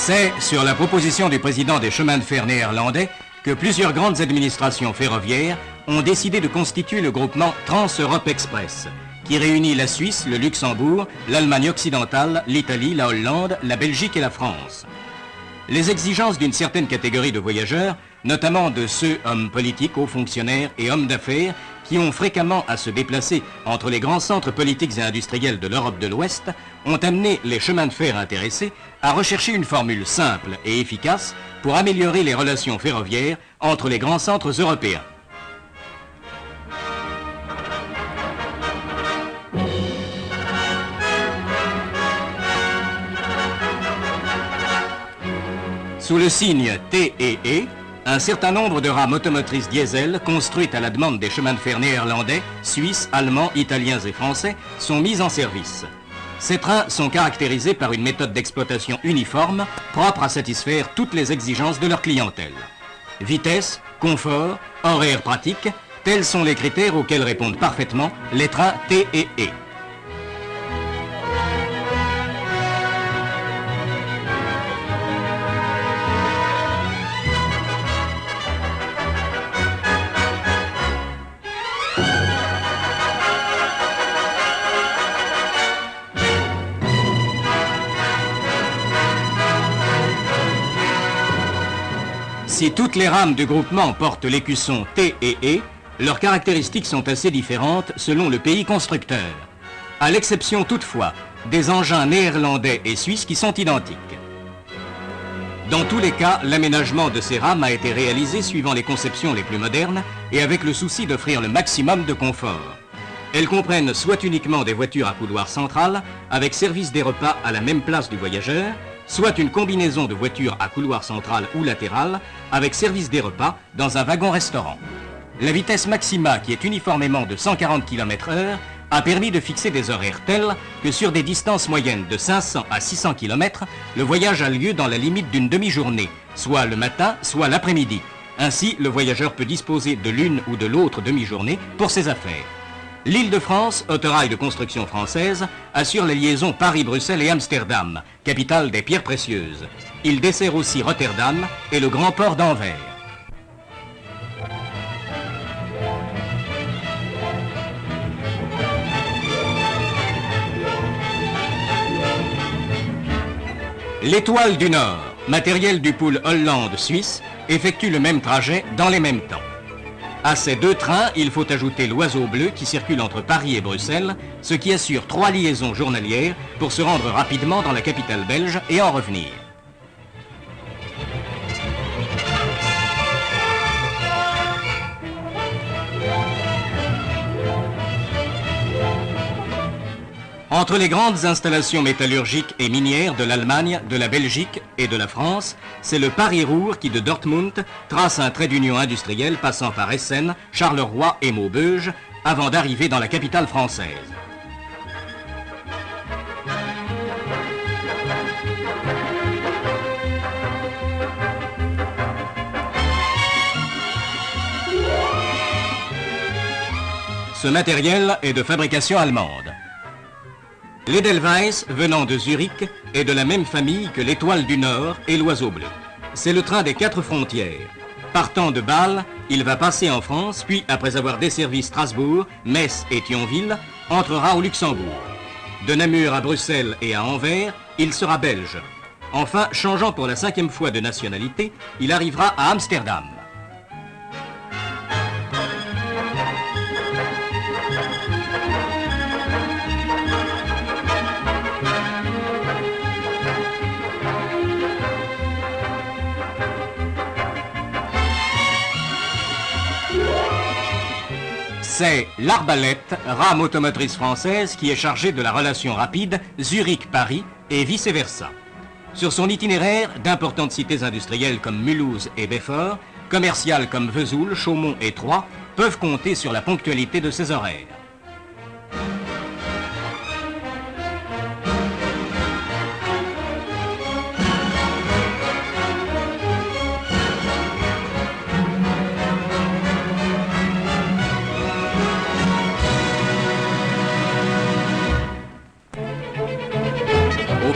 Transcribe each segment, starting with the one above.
C'est sur la proposition du président des chemins de fer néerlandais que plusieurs grandes administrations ferroviaires ont décidé de constituer le groupement Trans-Europe Express, qui réunit la Suisse, le Luxembourg, l'Allemagne occidentale, l'Italie, la Hollande, la Belgique et la France. Les exigences d'une certaine catégorie de voyageurs, notamment de ceux hommes politiques, hauts fonctionnaires et hommes d'affaires, qui ont fréquemment à se déplacer entre les grands centres politiques et industriels de l'Europe de l'Ouest, ont amené les chemins de fer intéressés à rechercher une formule simple et efficace pour améliorer les relations ferroviaires entre les grands centres européens. Sous le signe T et E, un certain nombre de rames automotrices diesel construites à la demande des chemins de fer néerlandais, suisses, allemands, italiens et français sont mises en service. Ces trains sont caractérisés par une méthode d'exploitation uniforme, propre à satisfaire toutes les exigences de leur clientèle. Vitesse, confort, horaire pratique, tels sont les critères auxquels répondent parfaitement les trains T et E. Si toutes les rames du groupement portent l'écusson T et E, leurs caractéristiques sont assez différentes selon le pays constructeur, à l'exception toutefois des engins néerlandais et suisses qui sont identiques. Dans tous les cas, l'aménagement de ces rames a été réalisé suivant les conceptions les plus modernes et avec le souci d'offrir le maximum de confort. Elles comprennent soit uniquement des voitures à couloir central, avec service des repas à la même place du voyageur, soit une combinaison de voitures à couloir central ou latéral, avec service des repas dans un wagon-restaurant. La vitesse maxima, qui est uniformément de 140 km/h, a permis de fixer des horaires tels que sur des distances moyennes de 500 à 600 km, le voyage a lieu dans la limite d'une demi-journée, soit le matin, soit l'après-midi. Ainsi, le voyageur peut disposer de l'une ou de l'autre demi-journée pour ses affaires. L'Île-de-France, autorail de construction française, assure les liaisons Paris-Bruxelles et Amsterdam, capitale des pierres précieuses. Il dessert aussi Rotterdam et le grand port d'Anvers. L'Étoile du Nord, matériel du pool Hollande-Suisse, effectue le même trajet dans les mêmes temps. À ces deux trains, il faut ajouter l'Oiseau Bleu qui circule entre Paris et Bruxelles, ce qui assure 3 liaisons journalières pour se rendre rapidement dans la capitale belge et en revenir. Entre les grandes installations métallurgiques et minières de l'Allemagne, de la Belgique et de la France, c'est le Paris-Ruhr qui, de Dortmund, trace un trait d'union industrielle passant par Essen, Charleroi et Maubeuge, avant d'arriver dans la capitale française. Ce matériel est de fabrication allemande. L'Edelweiss, venant de Zurich, est de la même famille que l'Étoile du Nord et l'Oiseau Bleu. C'est le train des 4 frontières. Partant de Bâle, il va passer en France, puis, après avoir desservi Strasbourg, Metz et Thionville, entrera au Luxembourg. De Namur à Bruxelles et à Anvers, il sera belge. Enfin, changeant pour la 5e fois de nationalité, il arrivera à Amsterdam. C'est l'Arbalète, rame automotrice française qui est chargée de la relation rapide Zurich-Paris et vice-versa. Sur son itinéraire, d'importantes cités industrielles comme Mulhouse et Belfort, commerciales comme Vesoul, Chaumont et Troyes, peuvent compter sur la ponctualité de ses horaires.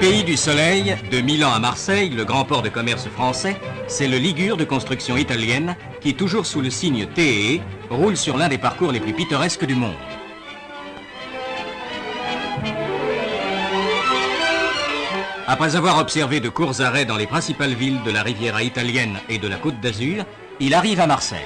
Pays du soleil, de Milan à Marseille, le grand port de commerce français, c'est le Ligure de construction italienne qui, toujours sous le signe T&E, roule sur l'un des parcours les plus pittoresques du monde. Après avoir observé de courts arrêts dans les principales villes de la Riviera italienne et de la Côte d'Azur, il arrive à Marseille.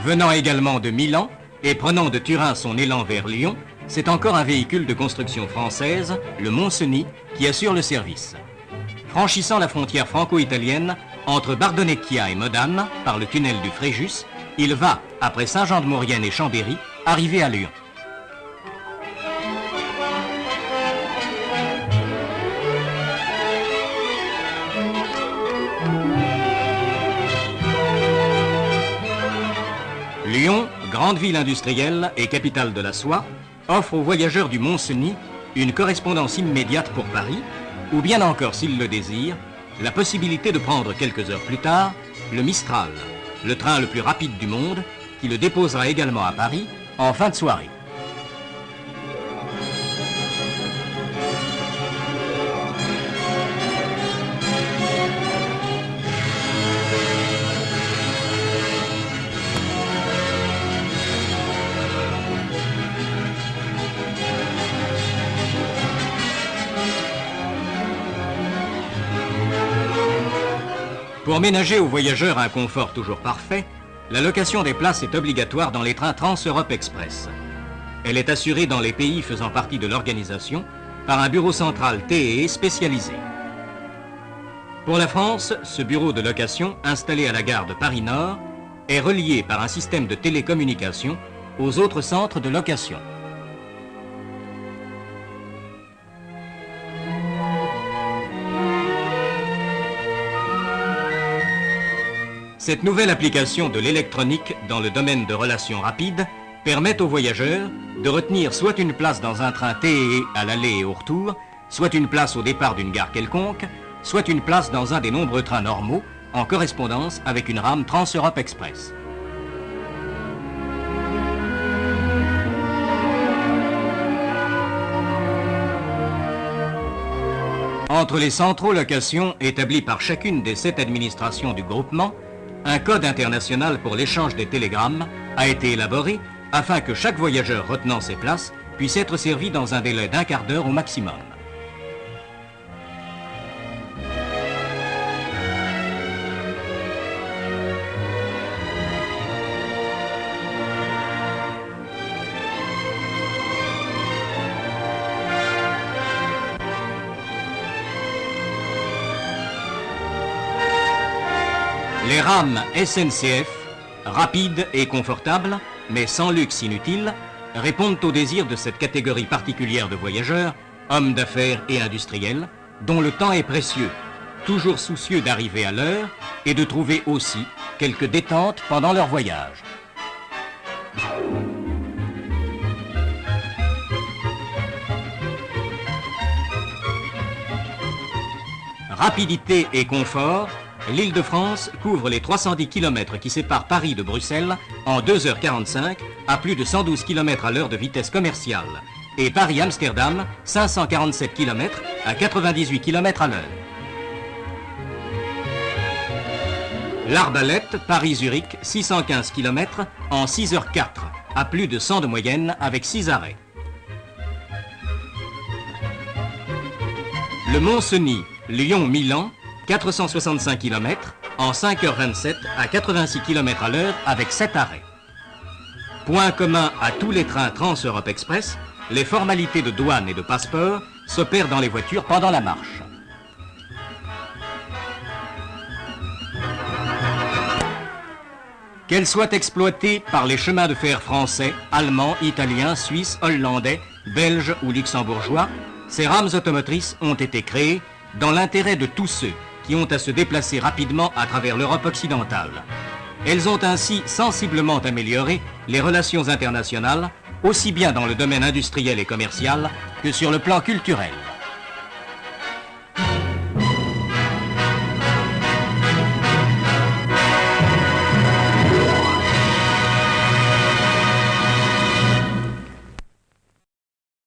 Venant également de Milan et prenant de Turin son élan vers Lyon, c'est encore un véhicule de construction française, le Montcenis, qui assure le service. Franchissant la frontière franco-italienne entre Bardonecchia et Modane par le tunnel du Fréjus, il va, après Saint-Jean-de-Maurienne et Chambéry, arriver à Lyon. Lyon, grande ville industrielle et capitale de la soie, offre aux voyageurs du Montcenis une correspondance immédiate pour Paris, ou bien encore, s'ils le désirent, la possibilité de prendre quelques heures plus tard le Mistral, le train le plus rapide du monde, qui le déposera également à Paris en fin de soirée. Pour ménager aux voyageurs un confort toujours parfait, la location des places est obligatoire dans les trains Trans-Europe Express. Elle est assurée dans les pays faisant partie de l'organisation par un bureau central T&E spécialisé. Pour la France, ce bureau de location, installé à la gare de Paris-Nord, est relié par un système de télécommunication aux autres centres de location. Cette nouvelle application de l'électronique dans le domaine de relations rapides permet aux voyageurs de retenir soit une place dans un train T&E à l'aller et au retour, soit une place au départ d'une gare quelconque, soit une place dans un des nombreux trains normaux en correspondance avec une rame Trans-Europe Express. Entre les centraux locations établis par chacune des 7 administrations du groupement, un code international pour l'échange des télégrammes a été élaboré afin que chaque voyageur retenant ses places puisse être servi dans un délai d'1 quart d'heure au maximum. Les rames SNCF, rapides et confortables, mais sans luxe inutile, répondent aux désirs de cette catégorie particulière de voyageurs, hommes d'affaires et industriels, dont le temps est précieux, toujours soucieux d'arriver à l'heure et de trouver aussi quelques détentes pendant leur voyage. Rapidité et confort, l'Île-de-France couvre les 310 km qui séparent Paris de Bruxelles en 2h45 à plus de 112 km à l'heure de vitesse commerciale et Paris-Amsterdam 547 km à 98 km à l'heure. L'Arbalète Paris-Zurich 615 km en 6h04 à plus de 100 de moyenne avec 6 arrêts. Le Montcenis Lyon-Milan 465 km en 5h27 à 86 km à l'heure avec 7 arrêts. Point commun à tous les trains Trans-Europe Express, les formalités de douane et de passeport s'opèrent dans les voitures pendant la marche. Qu'elles soient exploitées par les chemins de fer français, allemands, italiens, suisses, hollandais, belges ou luxembourgeois, ces rames automotrices ont été créées dans l'intérêt de tous ceux qui ont à se déplacer rapidement à travers l'Europe occidentale. Elles ont ainsi sensiblement amélioré les relations internationales, aussi bien dans le domaine industriel et commercial que sur le plan culturel.